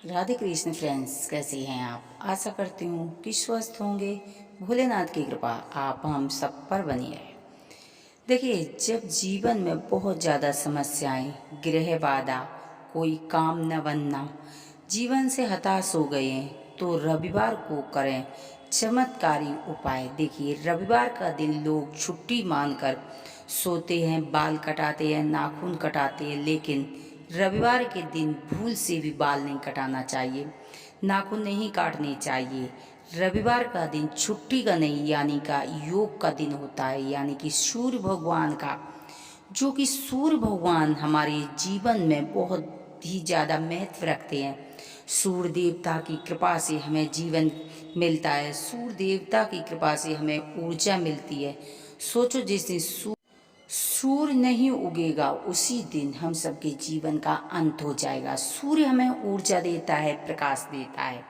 Radhe Krishna friends, कैसे हैं आप। आशा करती हूँ कि स्वस्थ होंगे। भोलेनाथ की कृपा आप हम सब पर बनी रहे। देखिए, जब जीवन में बहुत ज़्यादा समस्याएं, गृह बाधा, कोई काम न बनना, जीवन से हताश हो गए हैं, तो रविवार को करें चमत्कारी उपाय। देखिए, रविवार का दिन लोग छुट्टी मानकर सोते हैं, बाल कटाते हैं, नाखून कटाते हैं, लेकिन रविवार के दिन भूल से भी बाल नहीं कटाना चाहिए, नाखून नहीं काटने चाहिए। रविवार का दिन छुट्टी का नहीं, यानी का योग का दिन होता है, यानी कि सूर्य भगवान का, जो कि सूर्य भगवान हमारे जीवन में बहुत ही ज़्यादा महत्व रखते हैं। सूर्य देवता की कृपा से हमें जीवन मिलता है, सूर्य देवता की कृपा से हमें ऊर्जा मिलती है। सोचो, जिस दिन सूर्य नहीं उगेगा उसी दिन हम सबके जीवन का अंत हो जाएगा। सूर्य हमें ऊर्जा देता है, प्रकाश देता है,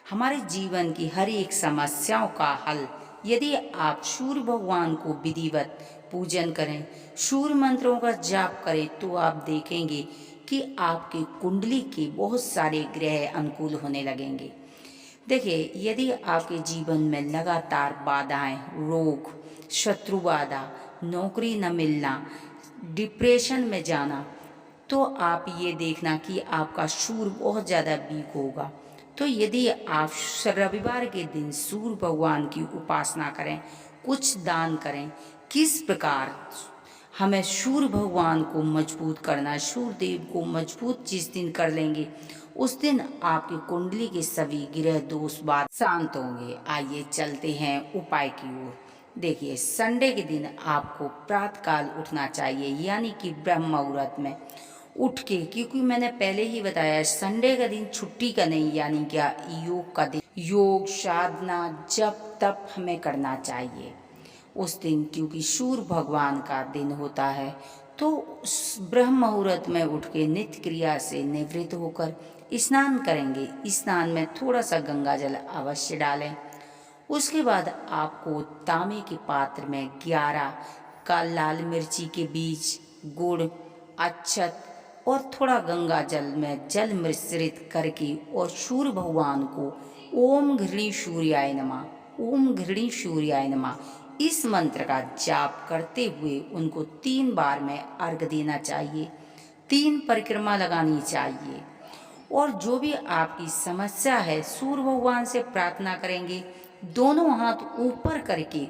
हमारे जीवन की हर एक समस्याओं का हल। यदि आप सूर्य भगवान को विधिवत पूजन करें, सूर्य मंत्रों का जाप करें, तो आप देखेंगे कि आपकी कुंडली के बहुत सारे ग्रह अनुकूल होने लगेंगे। देखिए, यदि आपके जीवन में लगातार बाधाएं, रोग, शत्रु बाधा, नौकरी न मिलना, डिप्रेशन में जाना, तो आप ये देखना कि आपका सूर्य बहुत ज़्यादा वीक होगा। तो यदि आप रविवार के दिन सूर्य भगवान की उपासना करें, कुछ दान करें। किस प्रकार हमें सूर्य भगवान को मजबूत करना है, सूर्य देव को मजबूत जिस दिन कर लेंगे, उस दिन आपकी कुंडली के सभी ग्रह दोष बात शांत होंगे। आइए चलते हैं उपाय की ओर। देखिए, संडे के दिन आपको प्रातःकाल उठना चाहिए, यानी कि ब्रह्म मुहूर्त में उठ के, क्योंकि मैंने पहले ही बताया संडे का दिन छुट्टी का नहीं, यानी क्या योग का दिन, योग साधना जप तप हमें करना चाहिए उस दिन, क्योंकि सूर्य भगवान का दिन होता है। तो ब्रह्म मुहूर्त में उठ के नित्य क्रिया से निवृत्त होकर स्नान करेंगे। स्नान में थोड़ा सा गंगा जल अवश्य डालें। उसके बाद आपको तांबे के पात्र में 11 का लाल मिर्ची के बीज, गुड़, अक्षत और थोड़ा गंगा जल में जल मिश्रित करके और सूर्य भगवान को ओम घृणी सूर्याय नमः, ओम घृणी सूर्याय नमः इस मंत्र का जाप करते हुए उनको 3 बार में अर्घ देना चाहिए, 3 परिक्रमा लगानी चाहिए। और जो भी आपकी समस्या है, सूर्य भगवान से प्रार्थना करेंगे दोनों हाथ ऊपर करके,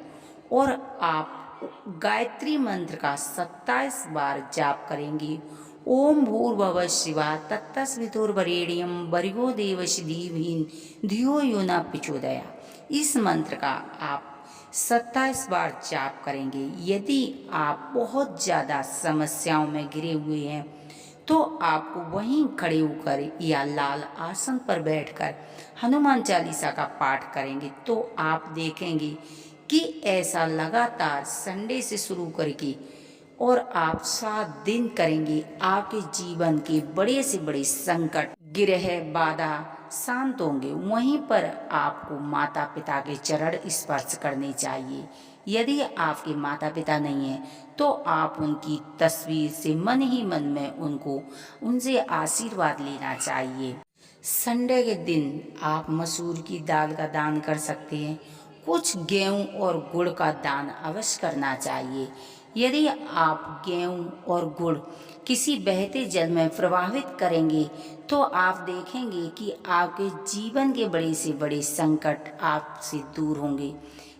और आप गायत्री मंत्र का 27 बार जाप करेंगे। ओम भूर्भुवः स्वः तत्सवितुर्वरेण्यं भर्गो देवस्य धीमहि धियो यो न प्रचोदयात्। इस मंत्र का आप 27 बार जाप करेंगे। यदि आप बहुत ज़्यादा समस्याओं में घिरे हुए हैं, तो आपको वहीं खड़े होकर या लाल आसन पर बैठकर हनुमान चालीसा का पाठ करेंगे, तो आप देखेंगे कि ऐसा लगातार संडे से शुरू करके और आप 7 दिन करेंगे, आपके जीवन के बड़े से बड़े संकट, गिरह बाधा शांत होंगे। वहीं पर आपको माता पिता के चरण स्पर्श करने चाहिए। यदि आपके माता पिता नहीं हैं, तो आप उनकी तस्वीर से मन ही मन में उनसे आशीर्वाद लेना चाहिए। संडे के दिन आप मसूर की दाल का दान कर सकते हैं। कुछ गेहूं और गुड़ का दान अवश्य करना चाहिए। यदि आप गेहूं और गुड़ किसी बहते जल में प्रवाहित करेंगे, तो आप देखेंगे कि आपके जीवन के बड़े से बड़े संकट आपसे दूर होंगे।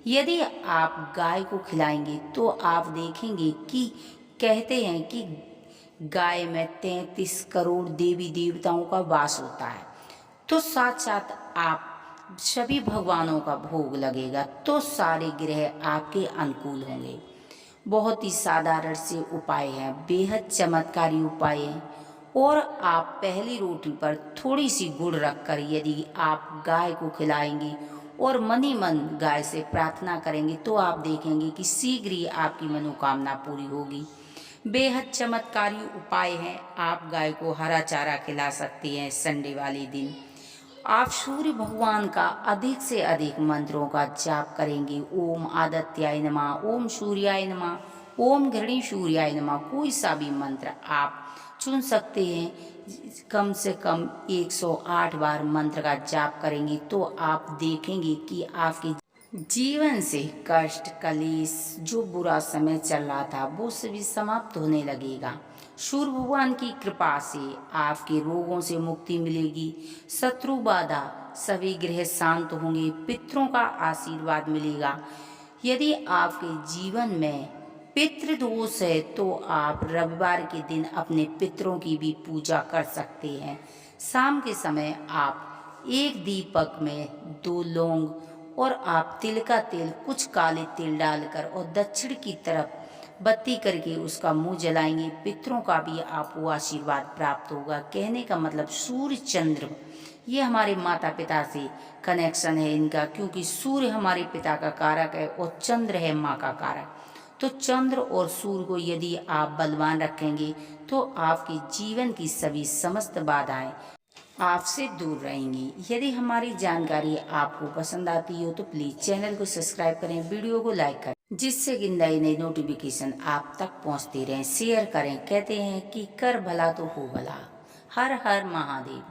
यदि आप गाय को खिलाएंगे, तो आप देखेंगे कि कहते हैं कि गाय में 33 करोड़ देवी देवताओं का वास होता है। तो साथ साथ आप सभी भगवानों का भोग लगेगा, तो सारे ग्रह आपके अनुकूल होंगे। बहुत ही साधारण से उपाय है, बेहद चमत्कारी उपाय है। और आप पहली रोटी पर थोड़ी सी गुड़ रखकर यदि आप गाय को खिलाएंगे और मन ही मन गाय से प्रार्थना करेंगे, तो आप देखेंगे कि शीघ्र ही आपकी मनोकामना पूरी होगी। बेहद चमत्कारी उपाय है। आप गाय को हरा चारा खिला सकते हैं संडे वाले दिन। आप सूर्य भगवान का अधिक से अधिक मंत्रों का जाप करेंगे। ओम आदित्याय नमः, ओम सूर्याय नमः, ओम घृणी सूर्याय नमः, कोई सा भी मंत्र आप चुन सकते हैं। कम से कम 108 बार मंत्र का जाप करेंगे तो आप देखेंगे कि आपके जीवन से कष्ट, कलेश, जो बुरा समय चल रहा था वो सभी समाप्त होने लगेगा। सूर्य भगवान की कृपा से आपके रोगों से मुक्ति मिलेगी, शत्रु बाधा सभी ग्रह शांत होंगे, पितरों का आशीर्वाद मिलेगा। यदि आपके जीवन में पितृदोष है तो आप रविवार के दिन अपने पितरों की भी पूजा कर सकते हैं। शाम के समय आप एक दीपक में 2 लौंग और आप तिल का तेल, कुछ काले तिल डालकर और दक्षिण की तरफ बत्ती करके उसका मुंह जलाएंगे। पितरों का भी आपको आशीर्वाद प्राप्त होगा। कहने का मतलब सूर्य चंद्र, ये हमारे माता पिता से कनेक्शन है इनका, क्योंकि सूर्य हमारे पिता का कारक है और चंद्र है माँ का कारक। तो चंद्र और सूर्य को यदि आप बलवान रखेंगे तो आपके जीवन की सभी समस्त बाधाएं आपसे दूर रहेंगी। यदि हमारी जानकारी आपको पसंद आती हो तो प्लीज़ चैनल को सब्सक्राइब करें, वीडियो को लाइक करें, जिससे कि नई नई नोटिफिकेशन आप तक पहुंचती रहें। शेयर करें। कहते हैं कि कर भला तो हो भला। हर हर महादेव।